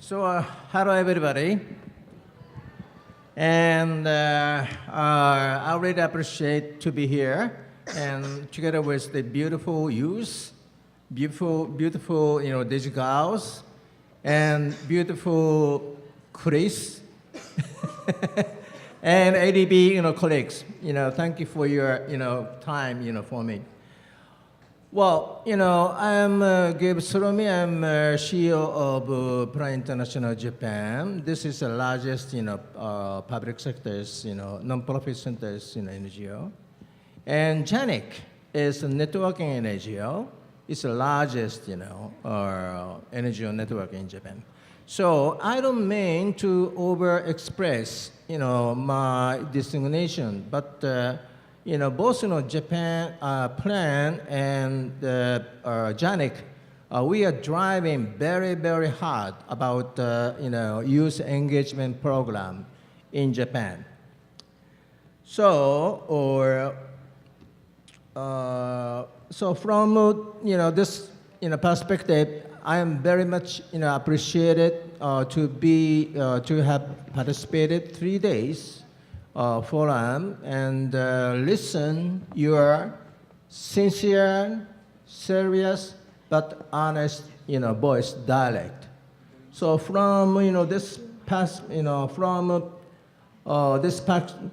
Hello everybody, and I really appreciate to be here, and together with the beautiful youth, beautiful, these girls, and beautiful Chris, and ADB, colleagues. Thank you for your, time, for me. Well, I'm Gabriel Tsurumi. I'm CEO of Prime International Japan. This is the largest, public sectors, non-profit centers, NGO. And JANIC is a networking NGO. It's the largest, NGO network in Japan. So I don't mean to over-express, my designation, but both Japan plan and JANIC, we are driving very, very hard about youth engagement program in Japan. So, from this perspective, I am very much appreciated to have participated 3 days. Forum and listen your sincere, serious, but honest, voice dialect. So from this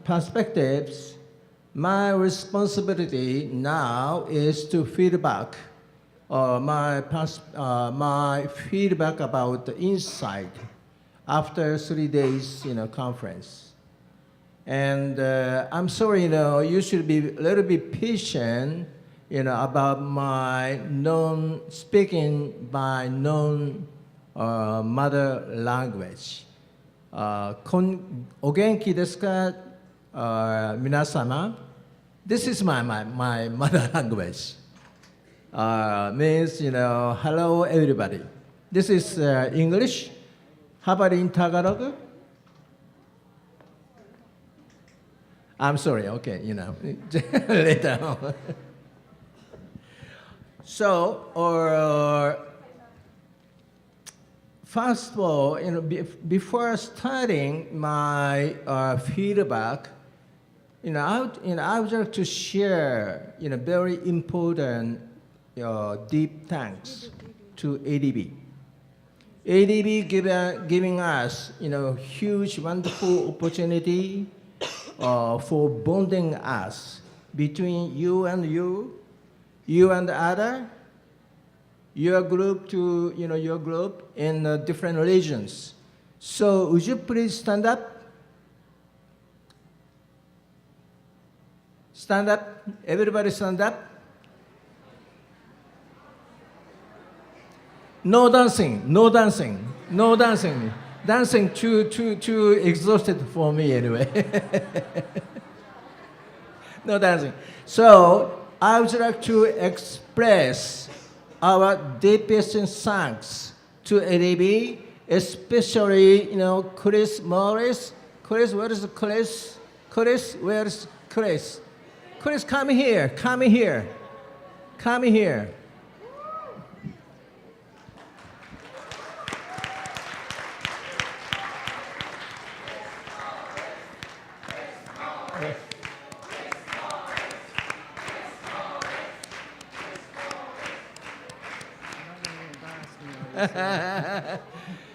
perspectives, my responsibility now is to feedback my feedback about the insight after 3 days conference. And I'm sorry, you should be a little bit patient, about my speaking by mother language. お元気ですか、皆様? This is my mother language. Means, hello everybody. This is English. How about in Tagalog? I'm sorry, okay, later on. So, first of all, before starting my feedback, I would like to share, very important, deep thanks to ADB. ADB giving us, huge, wonderful opportunity for bonding us between you and the other, your group to your group in different regions. So would you please stand up? Stand up. Everybody stand up. No dancing. No dancing. No dancing. Dancing too exhausted for me anyway. No dancing. So I would like to express our deepest thanks to ADB, especially Chris Morris. Chris, where is Chris? Chris, where is Chris? Chris, come here. Come here. Come here.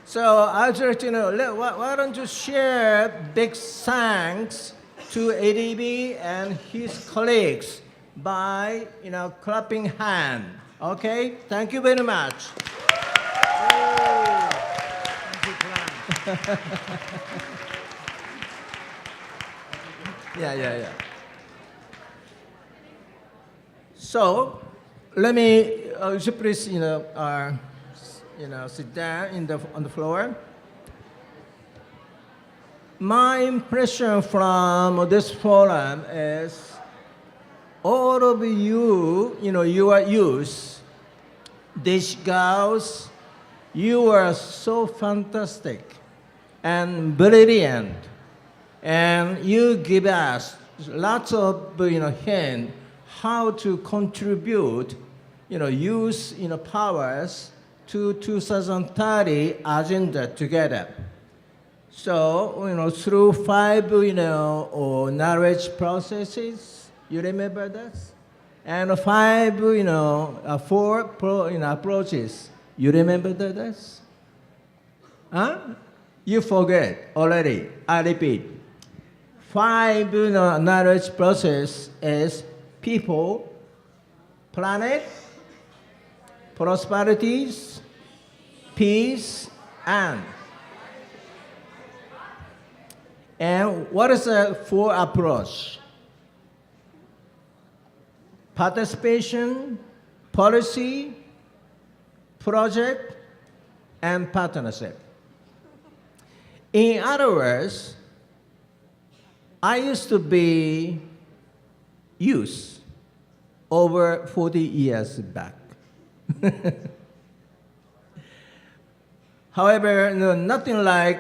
So I just, why don't you share big thanks to ADB and his colleagues by, clapping hand. Okay? Thank you very much. Yeah. So let me, please, sit down on the floor. My impression from this forum is all of you, your youth, these girls, you are so fantastic and brilliant, and you give us lots of hint how to contribute, youth powers to 2030 agenda together. So, through 5, knowledge processes, you remember that? And 5, 4 approaches, you remember that? Huh? You forget already. I repeat. 5, knowledge process is people, planet, prosperities, peace, and what is the 4 approach? Participation, policy, project, and partnership. In other words, I used to be youth over 40 years back. However, nothing like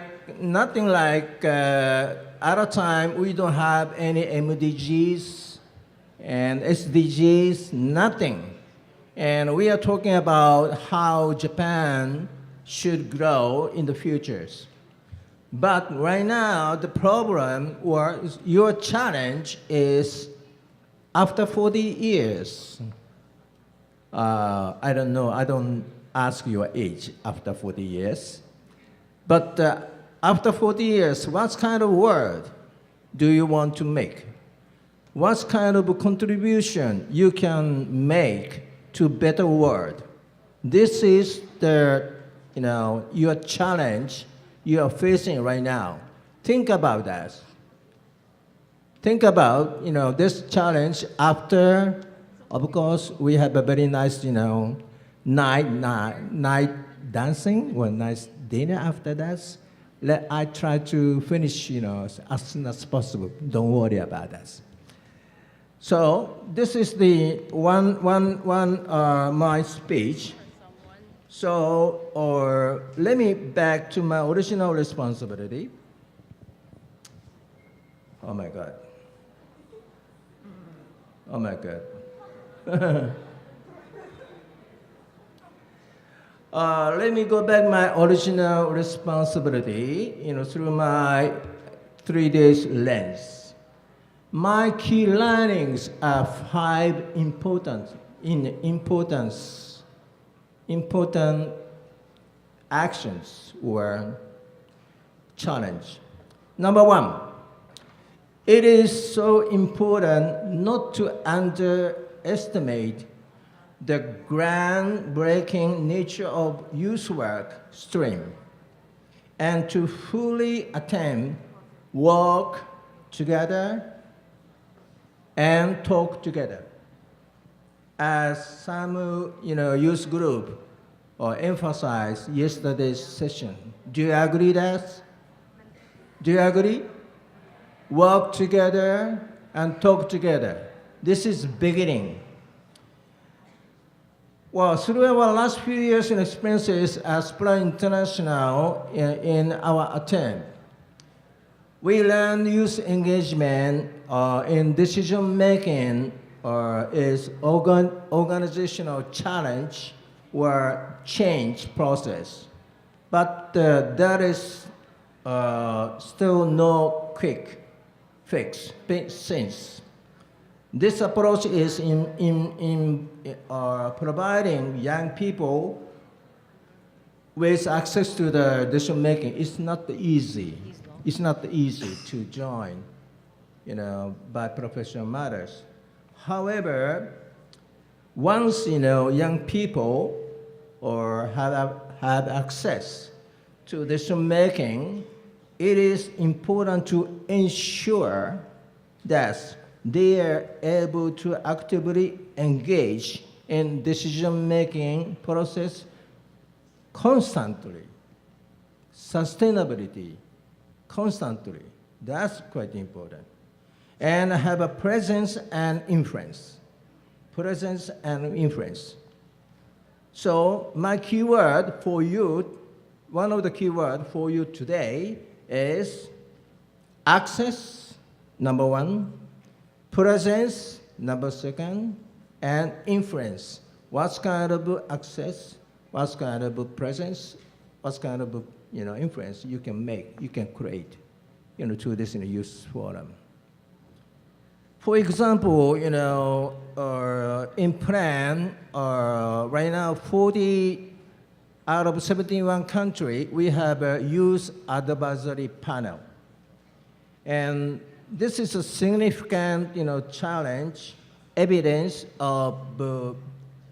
at a time we don't have any MDGs and SDGs, nothing. And we are talking about how Japan should grow in the futures. But right now, the problem or your challenge is after 40 years. I don't know, I don't ask your age after 40 years. But after 40 years, what kind of world do you want to make? What kind of contribution you can make to better world? This is the, your challenge you are facing right now. Think about that. Think about, this challenge after, of course, we have a very nice, night dancing, or nice dinner after that. I try to finish, as soon as possible. Don't worry about that. So this is the my speech. So, let me back to my original responsibility. Oh my God. Oh my God. Let me go back my original responsibility, through my 3 days lens. My key learnings are 5 important actions or challenge. Number 1, it is so important not to underestimate the groundbreaking nature of youth work stream and to fully attempt work together and talk together. As some youth group emphasized yesterday's session. Do you agree that? Do you agree? Work together and talk together. This is beginning. Well, through our last few years in experiences as Plan International in our attempt, we learned youth engagement in decision making is organizational challenge or change process. But there is still no quick fix since. This approach is in providing young people with access to the decision making. It's not easy. It's not easy to join, by professional matters. However, once young people have access to decision making, it is important to ensure that they are able to actively engage in decision-making process constantly. Sustainability, constantly. That's quite important. And have a presence and influence. Presence and influence. So my keyword for you, one of the keywords for you today is access, number 1, presence, number 2, and influence. What kind of access? what kind of presence, what kind of influence you can make, you can create, through this youth forum. For example, in plan, right now 40 out of 71 countries, we have a youth advisory panel. And this is a significant, challenge, evidence of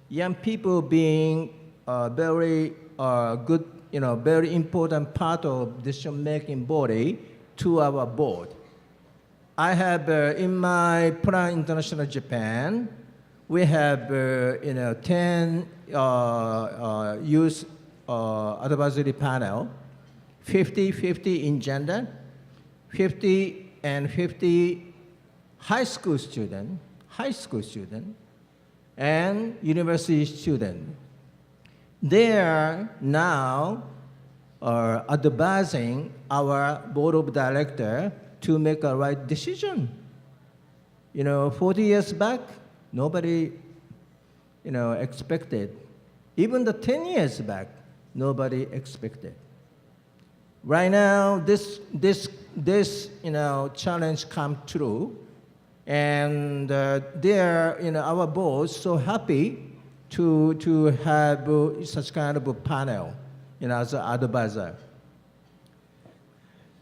young people being very good, very important part of decision-making body to our board. I have, in my Plan International Japan, we have, 10 youth advisory panel, 50-50 in gender, 50 and 50 high school student, and university student. They are now advising our board of directors to make a right decision. 40 years back, nobody, expected. Even the 10 years back, nobody expected. Right now, this challenge come true, and our board is so happy to have such kind of a panel, as an advisor.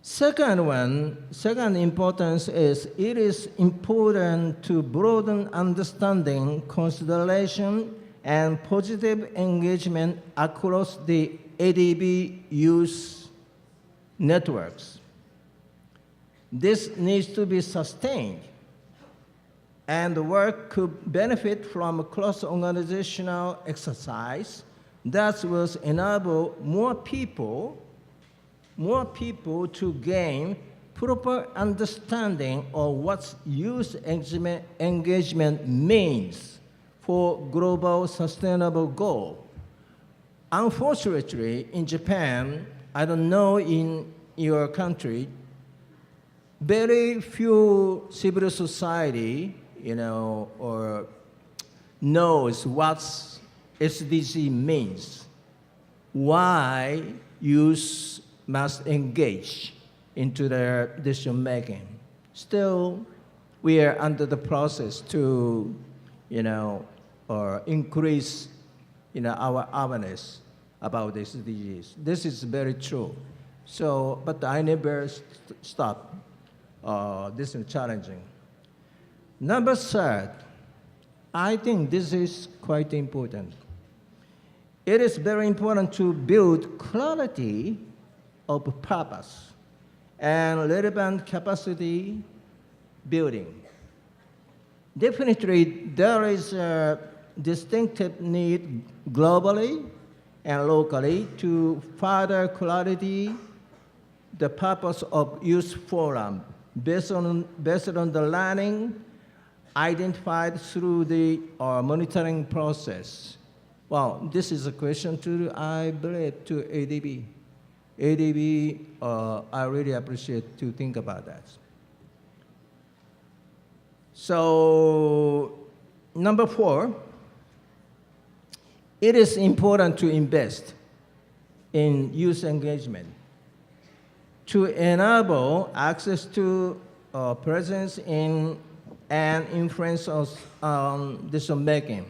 Second importance is it is important to broaden understanding, consideration, and positive engagement across the ADB youth networks. This needs to be sustained, and the work could benefit from a cross-organizational exercise that will enable more people to gain proper understanding of what youth engagement means for global sustainable goal. Unfortunately, in Japan, I don't know in your country, very few civil society, or knows what SDG means, why youth must engage into their decision-making. Still, we are under the process to, increase, our awareness about the SDGs. This is very true. So, but I never stop. This is challenging. Number third, I think this is quite important. It is very important to build clarity of purpose and relevant capacity building. Definitely, there is a distinctive need globally and locally to further clarity the purpose of youth forum based on the learning identified through the monitoring process. Well, this is a question to, I believe, to ADB. ADB, I really appreciate to think about that. So, number 4, it is important to invest in youth engagement to enable access to presence in and influence on decision-making.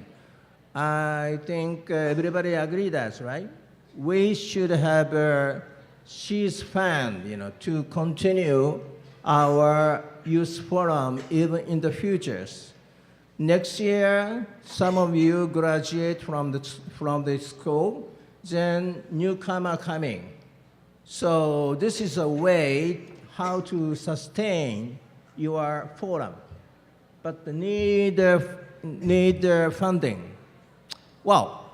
I think everybody agrees that's right. We should have a She's fund, to continue our youth forum even in the futures. Next year, some of you graduate from the school, then newcomer coming. So this is a way how to sustain your forum, but need funding. Well,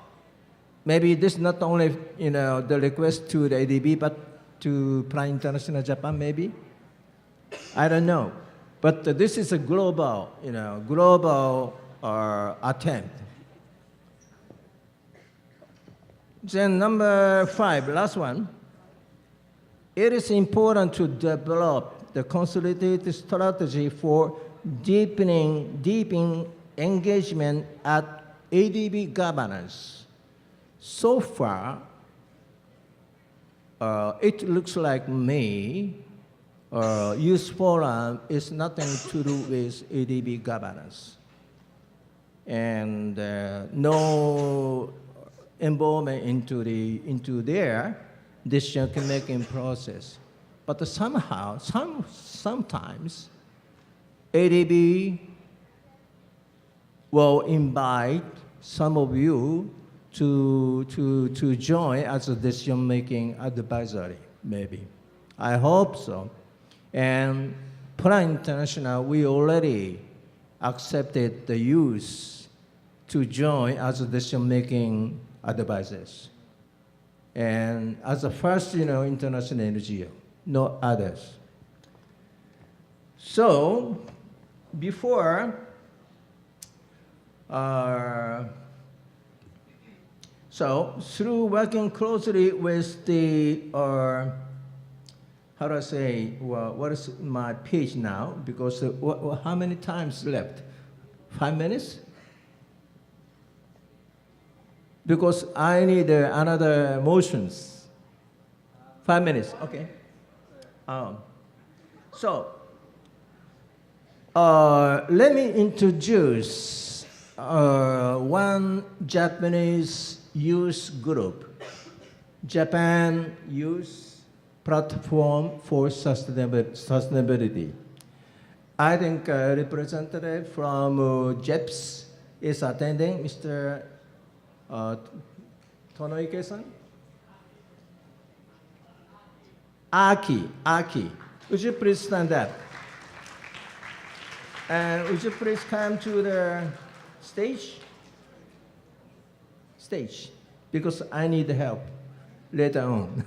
maybe this is not only the request to the ADB, but to Plan International Japan, maybe. I don't know, but this is a global, attempt. Then number 5, last one. It is important to develop the consolidated strategy for deepening engagement at ADB governance. so far, it looks like me, Youth Forum is nothing to do with ADB governance. And no involvement into their decision-making process. But somehow, sometimes, ADB will invite some of you to join as a decision-making advisory, maybe. I hope so. And Plan International, we already accepted the youth to join as a decision-making advisors. And as the first, international NGO, no others. So, before, so through working closely with the, how do I say, well, what is my page now? Because how many times left? 5 minutes? Because I need another motions. 5 minutes, okay. So, let me introduce one Japanese youth group, Japan Youth Platform for Sustainability. I think a representative from JEPS is attending, Mr. Tonoike-san? Aki. Would you please stand up? And would you please come to the stage? Because I need help later on.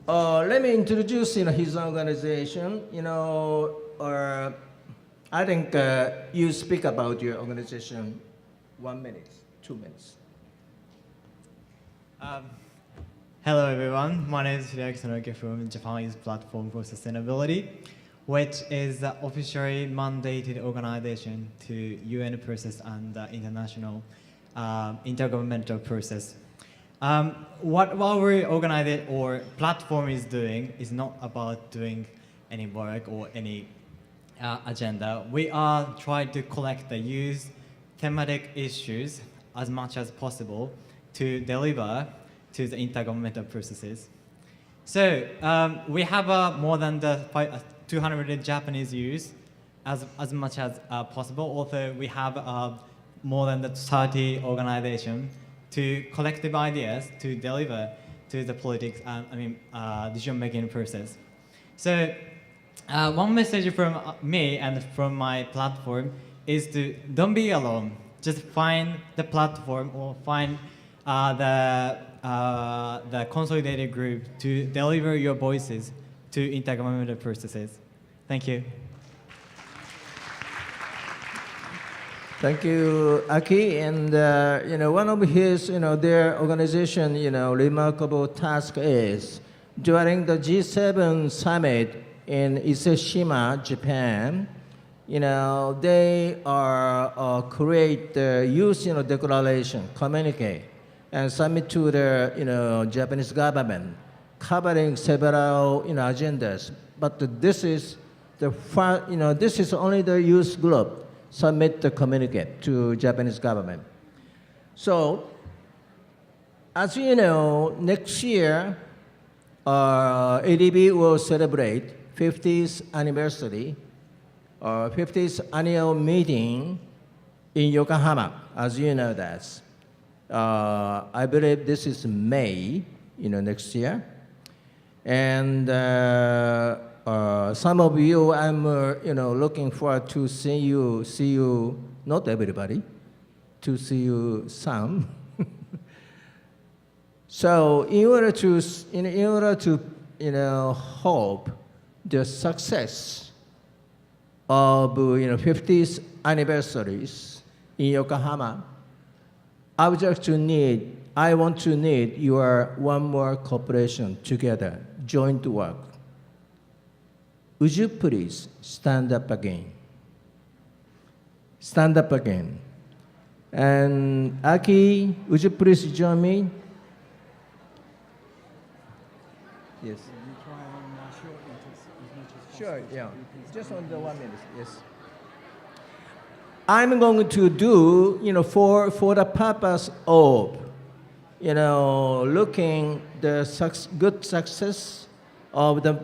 Let me introduce his organization. I think you speak about your organization 1 minute, 2 minutes. Hello everyone, my name is Hideaki Tonoike from Japanese Platform for Sustainability, which is the officially mandated organization to UN process and international intergovernmental process. What our organization or platform is doing is not about doing any work or any agenda. We are trying to collect the youth thematic issues as much as possible to deliver to the intergovernmental processes. So we have more than 200 Japanese youth as much as possible. Also, we have more than 30 organizations to collective ideas to deliver to the politics, decision-making process. So one message from me and from my platform is to don't be alone. Just find the platform or find the consolidated group to deliver your voices to intergovernmental processes. Thank you. Thank you, Aki. And one of his, their organization, remarkable task is during the G7 summit in Ise-shima, Japan. They are create the youth, declaration, communique, and submit to the, Japanese government, covering several, agendas. But this is the this is only the youth group submit the communique to Japanese government. So, as you know, next year, ADB will celebrate 50th anniversary, 50th annual meeting in Yokohama, as you know that. I believe this is May, next year. And some of you, I'm, looking forward to see you, not everybody, to see you some. So in order to, hope the success of, 50th anniversaries in Yokohama, I want to need your one more cooperation together, joint work. Would you please stand up again? stand up again. And Aki, would you please join me? Yes. Sure, yeah. Just on the 1 minute, yes. I'm going to do, for the purpose of, looking the good success of the,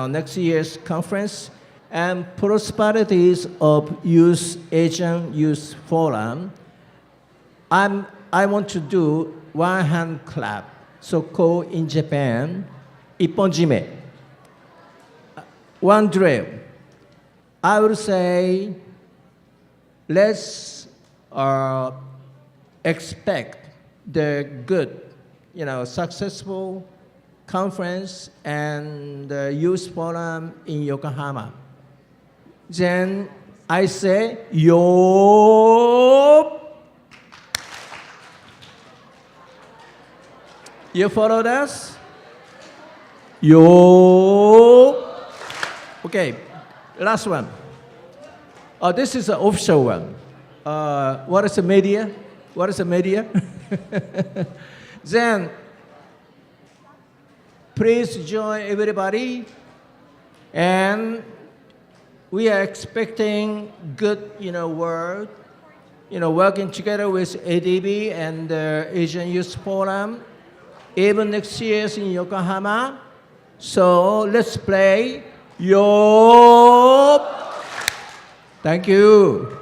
next year's conference and prosperities of Asian Youth Forum. I want to do one hand clap, so-called in Japan, ipponjime. One drill. I would say, let's expect the good, successful conference and youth forum in Yokohama. Then I say, yo. You followed us? Yo. Okay, last one. This is an official one. What is the media? What is the media? Then, please join everybody. And we are expecting good, work, working together with ADB and the Asian Youth Forum, even next year in Yokohama. So let's play Yo. Thank you.